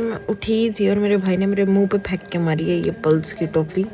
मैं उठी थी और मेरे भाई ने मेरे मुंह पे फेंक के मारी है ये पल्स की टॉफी।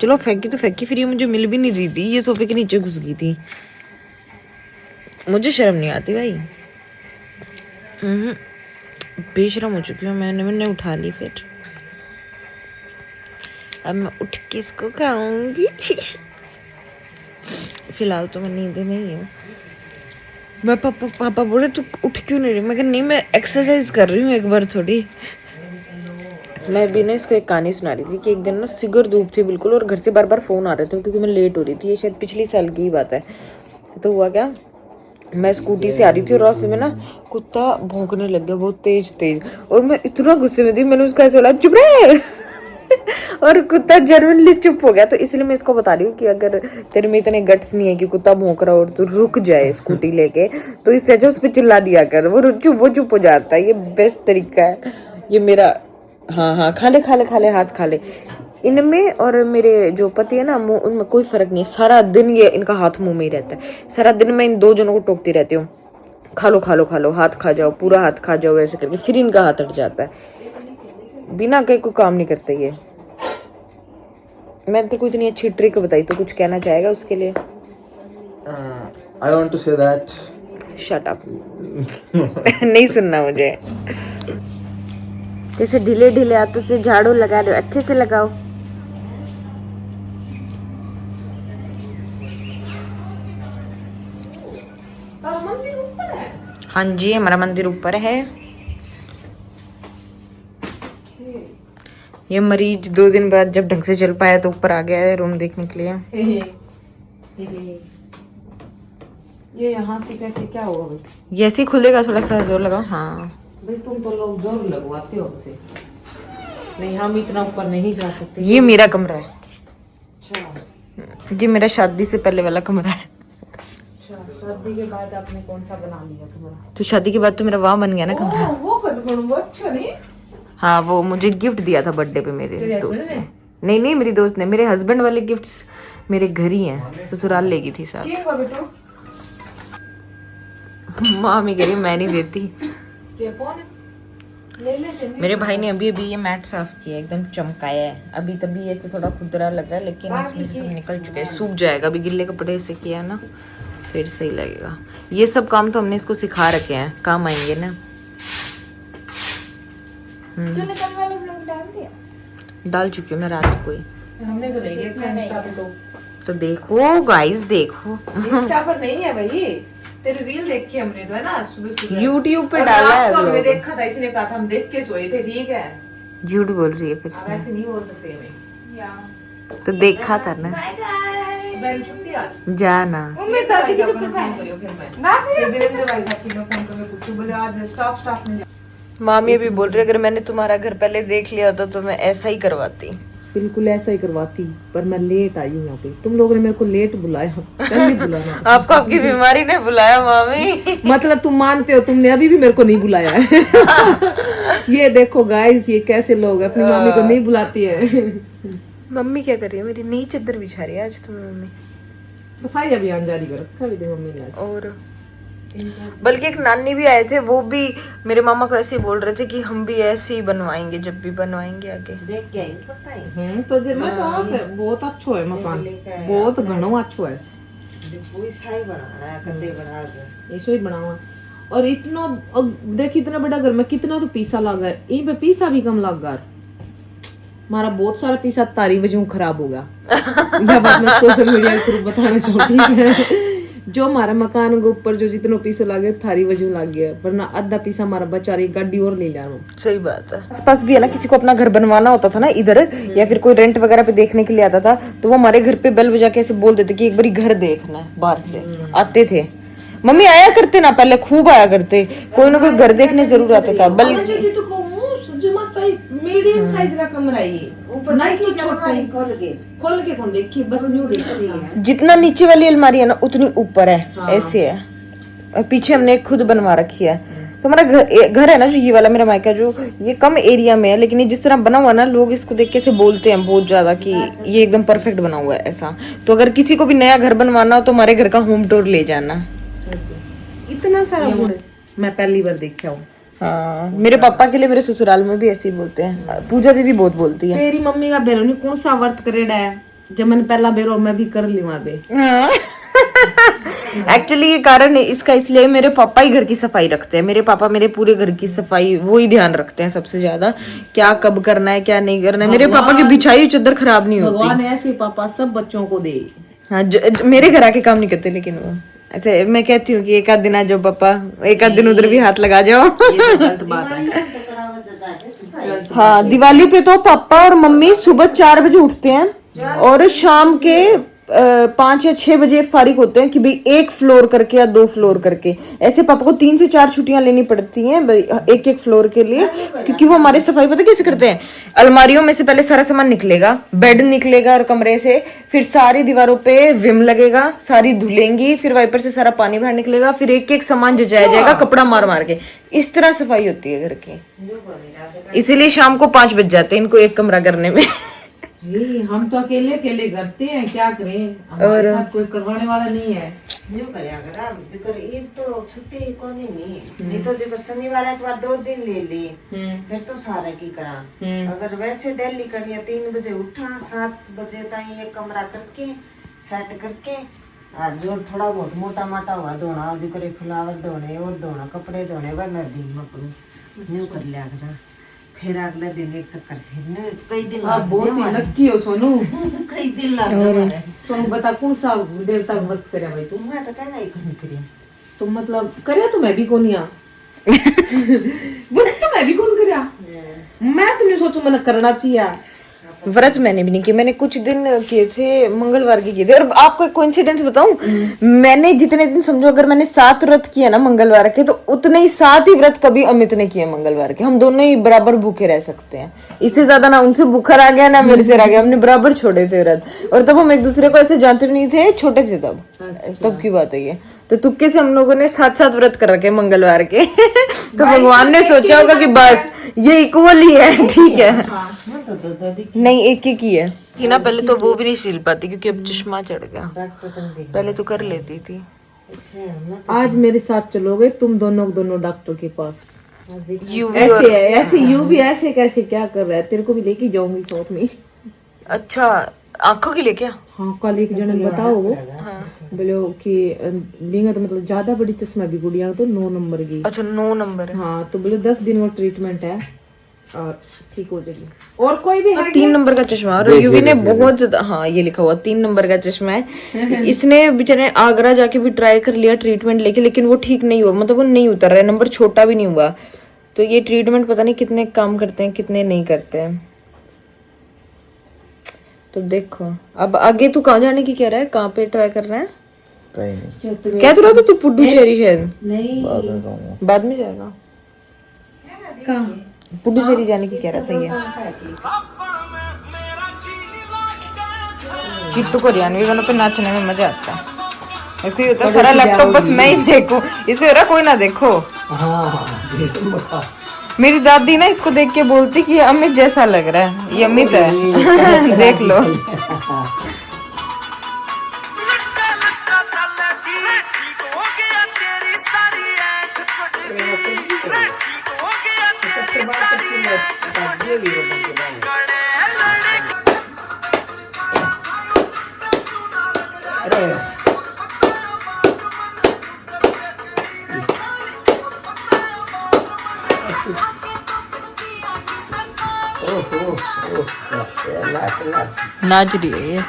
चलो फेंकी तो फेंकी, फिर ये मुझे मिल भी नहीं रही थी, ये सोफे के नीचे घुस गई थी। मुझे शर्म नहीं आती भाई। बेशरम हो चुकी हूँ मैंने उठा ली। फिर अब मैं उठ के इसको खाऊंगी। फिलहाल तो मैं नींद में ही हूँ। मैं पापा बोले तू उठ क्यों नहीं रही? मैं कहा नहीं, मैं एक्सरसाइज कर रही हूँ एक बार थोड़ी। मैं भी ना इसको एक कहानी सुना रही थी कि एक दिन ना सिगर धूप थी बिल्कुल और घर से बार बार फोन आ रहे थे क्योंकि मैं लेट हो रही थी। ये शायद पिछली साल की ही बात है। तो हुआ क्या, मैं स्कूटी से आ रही थी और रास्ते में ना कुत्ता भौंकने लग गया बहुत तेज तेज, और मैं इतना गुस्से में थी, मैंने उसका ऐसे बोला चुप रहे। और कुत्ता जनरली चुप हो गया। तो इसलिए मैं इसको बता रही हूँ कि अगर तेरे में इतने गट्स नहीं है कि कुत्ता भौंक रहा और तू रुक जाए स्कूटी लेके, तो इससे अच्छा उस पर चिल्ला दिया कर, वो चुप हो जाता है। ये बेस्ट तरीका है ये मेरा। हाँ, खा ले हाथ खा ले। इनमें और मेरे जो पति है ना, मुंह उनमें कोई फर्क नहीं है। सारा दिन ये इनका हाथ मुंह में ही रहता है। सारा दिन मैं इन दो जनों को टोकती रहती हूँ, खा लो हाथ खा जाओ, पूरा हाथ खा जाओ, ऐसे करके फिर इनका हाथ हट जाता है। बिना कहीं कोई काम नहीं करते ये। मैं तेरे को इतनी अच्छी ट्रिक बताई, तो कुछ कहना चाहेगा उसके लिए? I want to say that. Shut up. नहीं सुनना मुझे। जैसे ढीले ढीले हाथों से झाड़ू लगा रहे हो, अच्छे से लगाओ। हाँ जी, हमारा मंदिर ऊपर है। ये मरीज 2 दिन बाद जब ढंग से चल पाया तो ऊपर आ गया है रूम देखने के लिए। ये यहाँ से कैसे क्या होगा भाई? ये ऐसे ही खुलेगा, थोड़ा सा जोर लगाओ। हाँ भाई तुम तो लोग जोर लगवाते हो उसे। नहीं, हम इतना ऊपर नहीं जा सकते। ये मेरा कमरा है। अच्छा, ये मेरा शादी से पहले वाला कमरा है। शादी के बाद आपने कौन सा बना लिया कमरा? तो शादी के बाद तो मेरा वहां बन गया ना कमरा। वो वो अच्छा नहीं। हाँ, वो मुझे गिफ्ट दिया था बर्थडे पे मेरे दोस्त ने। नहीं, मेरी दोस्त ने। मेरे हस्बैंड वाले गिफ्ट्स मेरे घर ही हैं, ससुराल ले गई थी साथ। मामी कह रही मैं नहीं देती। मेरे भाई ने अभी ये मैट साफ किया, एकदम चमकाया है। अभी तभी ऐसे थोड़ा खुदरा लग रहा है, लेकिन इसमें से सब निकल चुके हैं, सूख जाएगा। अभी गिल्ले कपड़े से किया ना, फिर सही लगेगा। ये सब काम तो हमने इसको सिखा रखे हैं, काम आएंगे ना। डाल चुकी हूँ मैं रात को ही। हमने तो नहीं देखा इंस्टा पे। तो देखो गाइस, देखो इंस्टा पर नहीं है भाई, तेरी रील देखी हमने तो है ना सुबह YouTube पे डाला है। हमने देखा था, इसने कहा था हम देख के सोए थे। ठीक है, झूठ बोल रही है फिर से। ऐसे नहीं बोल सकते मैं। तो देखा था ना। बहन छुट्टी आज जाना। मैं दादी की फोन करियो फिर मैं वीरेंद्र भाई साहब की मैं फोन करके पूछूं, बोले आज स्टाफ नहीं। मामी अभी बोल रही है अगर मैंने तुम्हारा घर पहले देख लिया होता तो मैं ऐसा ही करवाती। बिल्कुल ऐसा ही करवाती, पर मैं लेट आई हूँ यहाँ पे। तुम लोगों ने मेरे को लेट बुलाया, पहले बुलाना। आपको आपकी बीमारी ने बुलाया मामी। मतलब तुम मानते हो, तुमने अभी भी मेरे को नहीं बुलाया है। ये देखो गाइस, ये कैसे लोग अपनी मम्मी को नहीं बुलाती है। मम्मी क्या कर रही है मेरी? नई चादर बिछा रही है आज तो मम्मी। सफाई अभियान जारी कर रखा है मम्मी ने। और बल्कि एक नानी भी आए थे, वो भी मेरे मामा को ऐसे ही बोल रहे थे कि हम भी ऐसे ही बनवाएंगे जब भी बनवाएंगे आगे। देख के आई पता है। तो जब मैं तो आप बहुत अच्छा है मकान, बहुत घणो अच्छा है। कोई साई बनाना है, कदे बना के ऐसे ही बनावा। और इतना देख, इतना बड़ा घर में कितना तो पैसा लगा है। यहीं पे पैसा भी कम लग गया। हमारा बहुत सारा पैसा तारी वजह खराब हो गया। यह बात मैं सोशल मीडिया के थ्रू बताना चाहती। जो हमारा मकान के ऊपर जो जितना पैसा लगे थारी वजह लग गया, वरना आधा पैसा हमारा बचा रही गाड़ी और ले जा। सही बात है। आसपास भी है ना, किसी को अपना घर बनवाना होता था ना इधर, या फिर कोई रेंट वगैरह पे देखने के लिए आता था, तो वो हमारे घर पे बेल बजा के ऐसे बोल देते कि एक बारी घर देखना है। बाहर से आते थे, मम्मी आया करते ना, पहले खूब आया करते, कोई ना कोई घर देखने जरूर आता था। बल्कि मीडियम साइज का कमरा है ये, ऊपर नहीं की जमानी खोल के कौन देखी, बस न्यू देखी है। जितना नीचे वाली अलमारी है ना उतनी ऊपर है। हाँ। ऐसे है। और पीछे हमने खुद बनवा रखी है। तो हमारा घर है ना जो ये वाला मेरा मायका, जो ये कम एरिया में है, लेकिन ये जिस तरह बना हुआ ना, लोग इसको देख के से बोलते हैं बहुत ज्यादा कि ये एकदम परफेक्ट बना हुआ है ऐसा। तो अगर किसी को भी नया घर बनवाना हो तो हमारे घर का होम टूर ले जाना। इतना सारा गुड़ मैं पहली बार देखा हूँ। हाँ, मेरे पापा के लिए मेरे ससुराल में भी ऐसे ही बोलते हैं। पूजा दीदी बहुत बोलती है। तेरी मम्मी का बेरो नहीं कौन सा व्रत करेड़ा है, जब मैंने पहला बेरो मैं भी कर ली वहां पे। एक्चुअली ये कारण है इसका, इसलिए मेरे पापा ही घर की सफाई रखते हैं। मेरे पापा मेरे पूरे घर की सफाई वो ही ध्यान रखते हैं सबसे ज्यादा, क्या कब करना है क्या नहीं करना है। मेरे पापा की बिछाई हुई चादर खराब नहीं होती। भगवान ऐसे पापा सब बच्चों को दे। हाँ, मेरे घर आके काम नहीं करते, लेकिन वो ऐसे मैं कहती हूँ कि एक आध दिन आ जाओ पापा, एक आध दिन उधर भी हाथ लगा जाओ। ये तो गलत बात है। तो करावा जाके सफाई। हाँ, दिवाली पे तो पापा और मम्मी सुबह 4 बजे उठते हैं और शाम के 5 या 6 बजे फारिग होते हैं कि भाई 1 फ्लोर करके या 2 फ्लोर करके। ऐसे पापा को 3 से 4 छुट्टियां लेनी पड़ती हैं एक एक फ्लोर के लिए, क्योंकि वो हमारे सफाई पता कैसे करते हैं। अलमारियों में से पहले सारा सामान निकलेगा, बेड निकलेगा और कमरे से, फिर सारी दीवारों पे विम लगेगा, सारी धुलेंगी, फिर वाइपर से सारा पानी बाहर निकलेगा, फिर एक एक सामान जचाया जाएगा कपड़ा मार मार के। इस तरह सफाई होती है घर की, इसीलिए शाम को 5 बज जाते हैं इनको एक कमरा करने में। हम तो अकेले अकेले करते हैं, क्या करें, हमारे साथ कोई करवाने वाला नहीं है। न्यू करया करा जिकर ईद तो छुट्टी कोनी नहीं तो जिकर शनिवार एतवार 2 दिन ले ली फिर तो सारा की करा। अगर वैसे डेली करिया 3 बजे उठा 7 बजे ताई एक कमरा करके सेट करके जो थोड़ा बहुत मोटा माटा हुआ धोना, जिकर फ्लावर धोने और धोना कपड़े धोने वह मैं दिन में करूँ न्यू कर लिया करा। फिर अगले दिन एक चक्कर फिर कई दिन आप बहुत ही लक्की हो सोनू। कई दिन लग गए। सोनू बता कौन सा देवता का व्रत करे भाई तू? मैं तो कहना ही नहीं करिया। तो मतलब करे तो मैं भी कौन या व्रत तो मैं भी कौन करया। मैं तुमने सोचो मैंने करना चाहिए। व्रत मैंने भी नहीं किया, मैंने कुछ दिन किए थे, मंगलवार के किए थे। और आपको एक कोइंसिडेंस बताऊं, मैंने जितने दिन समझो अगर मैंने 7 व्रत किए ना मंगलवार के, तो उतने ही 7 ही व्रत कभी अमित ने किए मंगलवार के। हम दोनों ही बराबर भूखे रह सकते हैं, इससे ज्यादा ना उनसे भूखा रह गया ना मेरे से रह गया। हमने बराबर छोड़े थे व्रत, और तब हम एक दूसरे को ऐसे जानते नहीं थे, छोटे थे तब की बात है ये। तो तुक्के से हम लोगों ने 7-7 व्रत कर रखे मंगलवार के। तो भगवान ने सोचा होगा कि बस ये इक्वल ही है, ठीक है। नहीं, एक एक ही है कि ना। पहले तो वो भी नहीं सिल पाती क्योंकि अब चश्मा चढ़ गया, पहले तो कर लेती थी। आज मेरे साथ चलोगे तुम दोनों डॉक्टर के पास। यूवी ऐसे यू भी ऐसे कैसे क्या कर रहा है, तेरे को भी लेके जाऊंगी साथ में। अच्छा, आंखों के लिए क्या? हाँ, कल एक जने बताओ वो बोलो कि बिंगा तो मतलब ज्यादा बड़ी चश्मा भी गुड़िया तो 9 नंबर की। अच्छा, 9 नंबर है। हाँ, तो बोलो 10 दिन वो ट्रीटमेंट है और ठीक हो जाएगी। और कोई भी है 3 नंबर का चश्मा, और यूवी ने बहुत ज्यादा, हाँ ये लिखा हुआ 3 नंबर का चश्मा है। इसने बेचारे आगरा जाके भी ट्राई कर लिया ट्रीटमेंट लेके, लेकिन वो ठीक नहीं हुआ, मतलब वो नहीं उतर रहा है, नंबर छोटा भी नहीं हुआ। तो ये ट्रीटमेंट पता नहीं कितने काम करते हैं कितने नहीं करते हैं। तो देखो अब आगे तू कहाँ जाने की कह रहा है, कहाँ पे ट्राई कर रहा है? कहीं नहीं, क्या तो रहा था तू पुडुचेरी शायद नहीं बाद में जाएगा। कहाँ पुडुचेरी जाने की कह रहा था ये। किट्टू को रियानवी गानों पे नाचने में मजा आता है। इसको ये होता है सारा लैपटॉप बस मैं ही देखूं, इसको ये कोई ना देखो। मेरी दादी ना इसको देख के बोलती कि ये अमित जैसा लग रहा है, ये अमित है। देख लो। नाच रही है ये।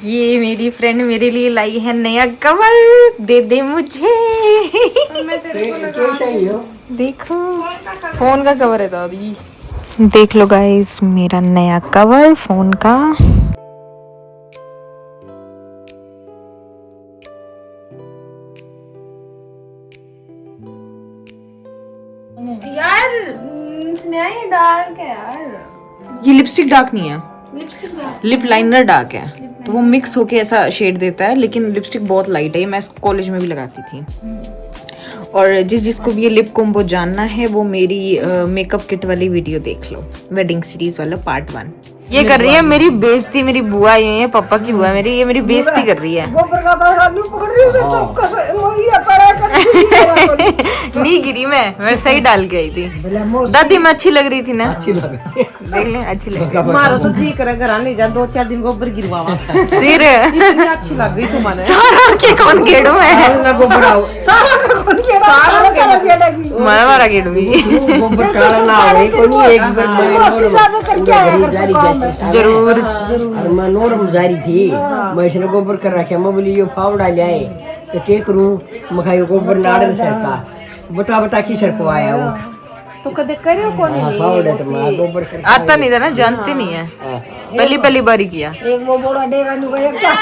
ये मेरी फ्रेंड मेरे लिए लाई है नया कवर, दे दे मुझे। देखो फोन का कवर है दादी, देख लो गाइस मेरा नया कवर फोन का। यार स्नेहा ये डार्क है यार, ये लिपस्टिक डार्क नहीं है, lipstick dark. Lip liner dark है, तो वो मिक्स होके ऐसा शेड देता है, लेकिन लिपस्टिक बहुत लाइट है। ये मैं कॉलेज में भी लगाती थी। और जिसको भी ये लिप कॉम्बो जानना है वो मेरी मेकअप किट वाली वीडियो देख लो, वेडिंग सीरीज वाला पार्ट 1। ये कर रही है मेरी बेइज्जती, मेरी बुआ ये है, पापा की बुआ मेरी, ये मेरी बेइज्जती कर रही है। गोबर का आलू पकड़ रही है तो कैसे मोहिया पड़ा कर नहीं गिरी मैं सही डाल के आई थी। दादी मैं अच्छी लग रही थी ना? अच्छी लग देख ले, अच्छी लग रही। मारो तो जी करे घर ले जा 2-4 दिन गोबर गिरवावा। सिर इतनी अच्छी लग गई तुम्हारे। सारा के कौन गेड़ू है? गोबर आओ सारा कौन के सारा के लगी मारा गेड़ू भी गोबर काला ना होए कोनी एक बार ज्यादा करके आया कर काम जरूर। और मैं नोरम जारी थी, मैं इसने गोबर कर रखे, मैं बोली ये फावड़ा ले आए तो क्या करूं, मैं खाई गोबर लाड़न सर का बता बता की सर को आया वो तो कदे करियो कोनी फावड़ा तो मैं गोबर सर आता नहीं था ना, जानते नहीं है, पहली बारी किया। एक वो बड़ा डेरा नु गया क्या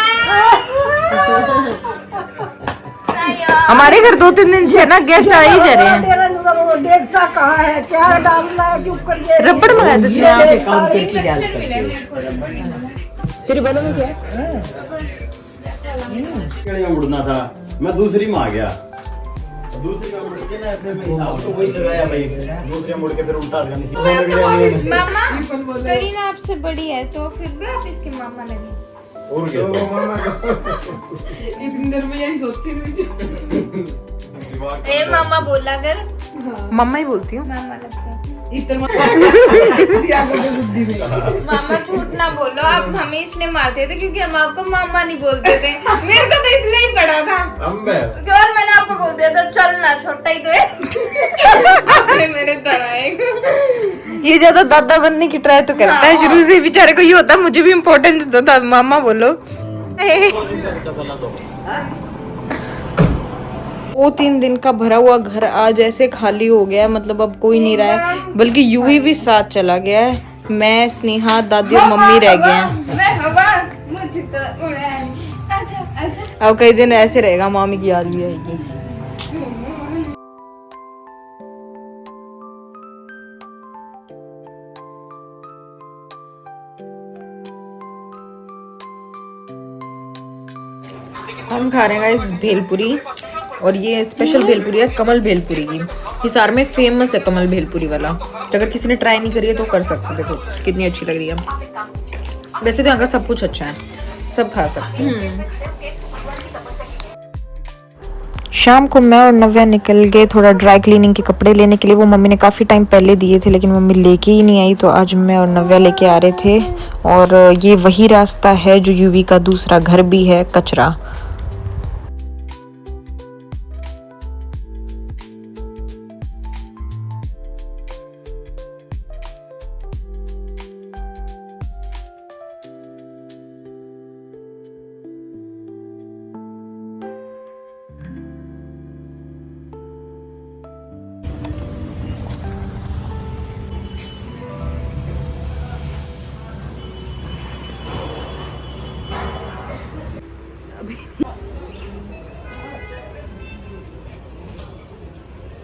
हमारे घर 2-3 दिन से ना गेस्ट आ ही जा रहे हैं। डेरा नु वो देखता कहां है क्या डालना है चुप करिए रबड़ मंगाया था इसने। से काम करके डाल करके तेरे बालों में क्या है? में मुड़ना था, मैं दूसरी में आ गया। दूसरी में मुड़ के ना फिर मैं हिसाब तो वही लगाया भाई, दूसरी में मुड़ के फिर उल्टा करनी मामा करीना आपसे बड़ी है तो फिर भी आप इसके मामा लगे। और क्या इतनी देर में यही सोचती नहीं। ए मामा बोला कर, मम्मा ही बोलती हूँ। मामा लगता है। इतना मामा झूठ ना बोलो, आप हमें इसलिए मारते थे क्योंकि हम आपको मामा नहीं बोलते थे। मेरे को तो इसलिए ही पड़ा था और मैंने आपको बोल दिया था चल ना छोटा ही तो है। आपने मेरे तरह एक ये ज्यादा दादा बनने की ट्राई तो करता है शुरू से, बेचारे को ये होता है मुझे भी इम्पोर्टेंस दो, मामा बोलो। 2-3 दिन का भरा हुआ घर आज ऐसे खाली हो गया है, मतलब अब कोई नहीं रहा है, बल्कि यूवी भी साथ चला गया है। मैं, स्नेहा, दादी और मम्मी रह गए हैं। मैं हवा मुझको उड़ाए। अच्छा अच्छा अब कई दिन ऐसे रहेगा, मामी की याद भी आएगी। हम खा रहे हैं गाइस भेलपुरी, और ये स्पेशल भेलपुरी है कमल भेलपुरी की। हिसार में फेमस है कमल भेलपुरी वाला, तो अगर किसी ने ट्राई नहीं करी है तो कर सकते हैं। देखो कितनी अच्छी लग रही है। वैसे तो यहाँ का सब कुछ अच्छा है, सब खा सकते हैं। शाम को मैं और नव्या निकल गए थोड़ा ड्राई क्लीनिंग के कपड़े लेने के लिए। वो मम्मी ने काफ़ी टाइम पहले दिए थे लेकिन मम्मी लेके ही नहीं आई, तो आज मैं और नव्या लेके आ रहे थे। और ये वही रास्ता है जो यूवी का दूसरा घर भी है, कचरा।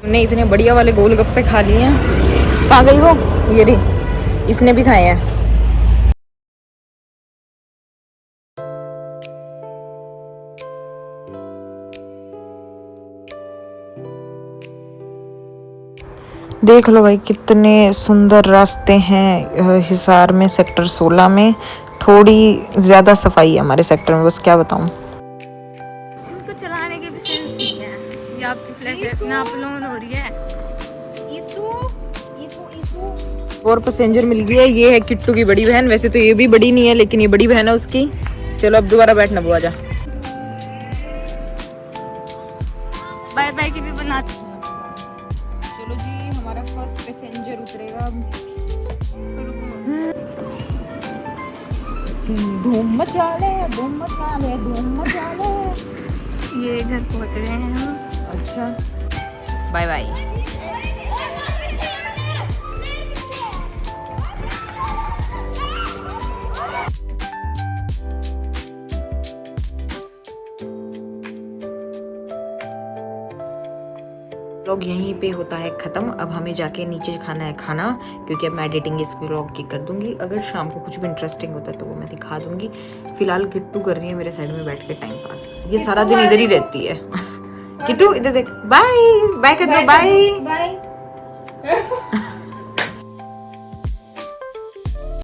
हमने इतने बढ़िया वाले गोलगप्पे खा लिए हैं। कहाँ गई वो? ये रही, इसने भी खाए हैं। देख लो भाई कितने सुंदर रास्ते हैं हिसार में, सेक्टर 16 में। थोड़ी ज़्यादा सफाई है हमारे सेक्टर में, बस क्या बताऊँ। इनको चलाने के भी सेंस नहीं है। ये आपकी फ्लैट ना अपलोड हो रही है। ईसु ईसु ईसु और पैसेंजर मिल गई है, ये है किट्टू की बड़ी बहन। वैसे तो ये भी बड़ी नहीं है लेकिन ये बड़ी बहन है उसकी। चलो अब दोबारा बैठना बुआ जा। बाय बाय की भी बना। चलो जी हमारा फर्स्ट पैसेंजर उतरेगा। धूम मचा ले, धूम मचा ले, धूम मचा ले। ये घर पहुंच गए हैं हम। अच्छा बाय बाय। व्लॉग यहीं पे होता है ख़त्म। अब हमें जाके नीचे खाना है खाना, क्योंकि अब मैं एडिटिंग इस व्लॉग की कर दूंगी। अगर शाम को कुछ भी इंटरेस्टिंग होता है तो वो मैं दिखा दूंगी। फिलहाल किट्टू कर रही है मेरे साइड में बैठ के टाइम पास। ये सारा दिन इधर ही रहती है। किट्टू इधर देख, बाय बाय कर दो, बाय बाय।